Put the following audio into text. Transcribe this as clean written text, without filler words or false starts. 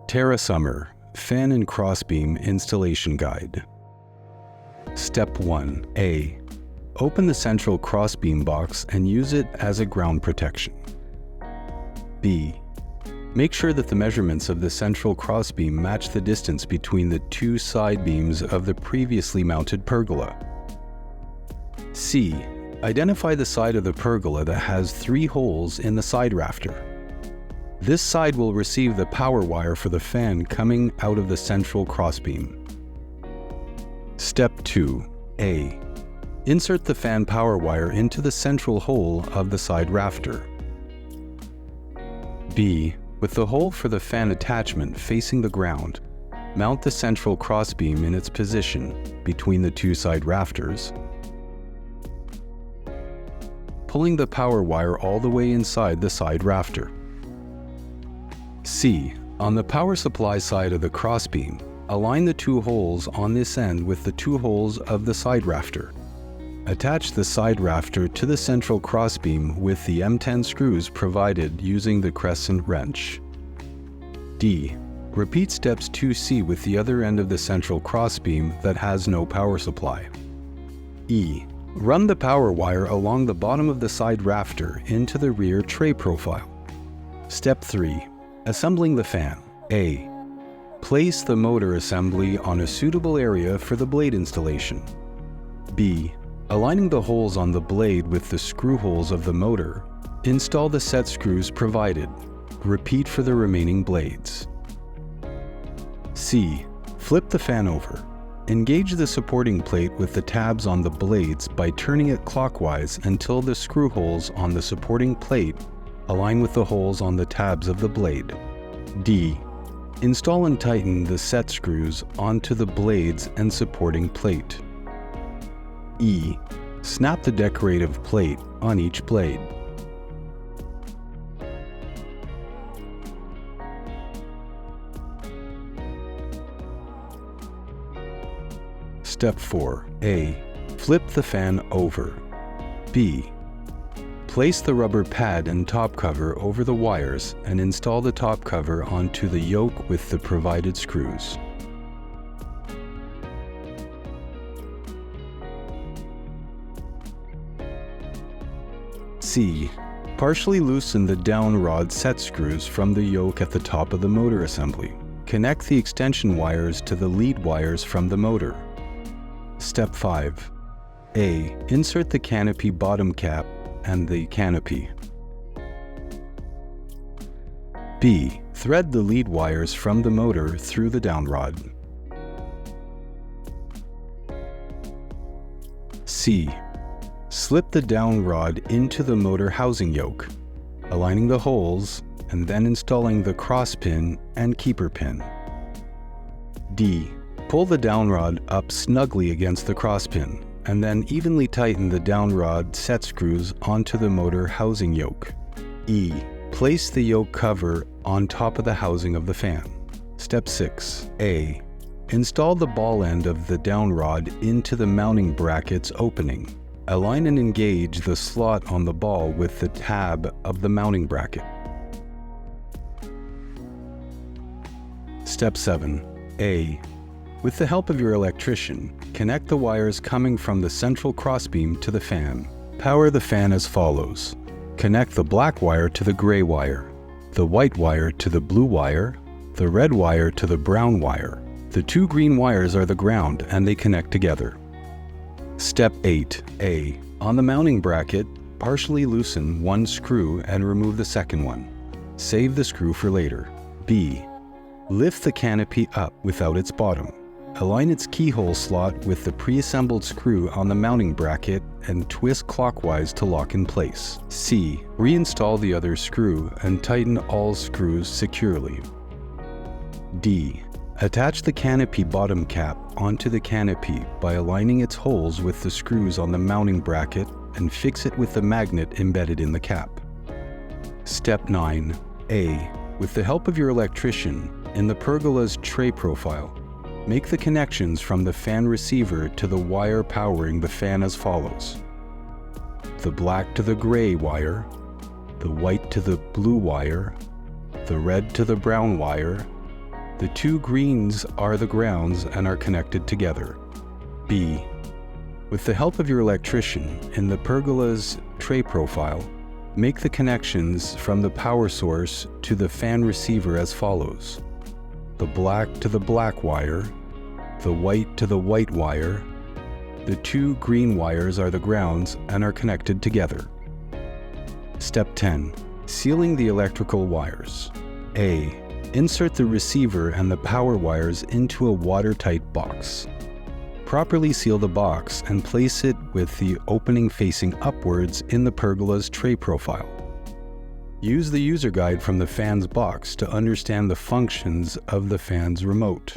Guide-Terra Summer Fan and Crossbeam Installation Guide. Step 1. A. Open the central crossbeam box and use it as a ground protection. B. Make sure that the measurements of the central crossbeam match the distance between the two side beams of the previously mounted pergola. C. Identify the side of the pergola that has 3 holes in the side rafter. This side will receive the power wire for the fan coming out of the central crossbeam. Step 2. A. Insert the fan power wire into the central hole of the side rafter. B. With the hole for the fan attachment facing the ground, mount the central crossbeam in its position between the two side rafters, pulling the power wire all the way inside the side rafter. C. On the power supply side of the crossbeam, align the 2 holes on this end with the 2 holes of the side rafter. Attach the side rafter to the central crossbeam with the M10 screws provided using the crescent wrench. D. Repeat steps 2C with the other end of the central crossbeam that has no power supply. E. Run the power wire along the bottom of the side rafter into the rear tray profile. Step 3. Assembling the fan. A. Place the motor assembly on a suitable area for the blade installation. B. Aligning the holes on the blade with the screw holes of the motor, install the set screws provided. Repeat for the remaining blades. C. Flip the fan over. Engage the supporting plate with the tabs on the blades by turning it clockwise until the screw holes on the supporting plate align with the holes on the tabs of the blade. D. Install and tighten the set screws onto the blades and supporting plate. E. Snap the decorative plate on each blade. Step 4. A. Flip the fan over. B. Place the rubber pad and top cover over the wires and install the top cover onto the yoke with the provided screws. C. Partially loosen the down rod set screws from the yoke at the top of the motor assembly. Connect the extension wires to the lead wires from the motor. Step 5. A. Insert the canopy bottom cap and the canopy. B. Thread the lead wires from the motor through the down rod. C. Slip the down rod into the motor housing yoke, aligning the holes and then installing the cross pin and keeper pin. D. Pull the down rod up snugly against the cross pin and then evenly tighten the down rod set screws onto the motor housing yoke. E. Place the yoke cover on top of the housing of the fan. Step 6. A. Install the ball end of the down rod into the mounting bracket's opening. Align and engage the slot on the ball with the tab of the mounting bracket. Step 7. A. With the help of your electrician, connect the wires coming from the central crossbeam to the fan. Power the fan as follows. Connect the black wire to the gray wire, the white wire to the blue wire, the red wire to the brown wire. The 2 green wires are the ground and they connect together. Step 8. A. On the mounting bracket, partially loosen 1 screw and remove the second one. Save the screw for later. B. Lift the canopy up without its bottom. Align its keyhole slot with the pre-assembled screw on the mounting bracket and twist clockwise to lock in place. C. Reinstall the other screw and tighten all screws securely. D. Attach the canopy bottom cap onto the canopy by aligning its holes with the screws on the mounting bracket and fix it with the magnet embedded in the cap. Step 9. A. With the help of your electrician, in the pergola's tray profile, make the connections from the fan receiver to the wire powering the fan as follows. The black to the gray wire, the white to the blue wire, the red to the brown wire, The two greens are the grounds and are connected together. B. With the help of your electrician, in the pergola's tray profile, make the connections from the power source to the fan receiver as follows: the black to the black wire, the white to the white wire. The two green wires are the grounds and are connected together. Step 10. Sealing the electrical wires. A. Insert the receiver and the power wires into a watertight box. Properly seal the box and place it with the opening facing upwards in the pergola's tray profile. Use the user guide from the fan's box to understand the functions of the fan's remote.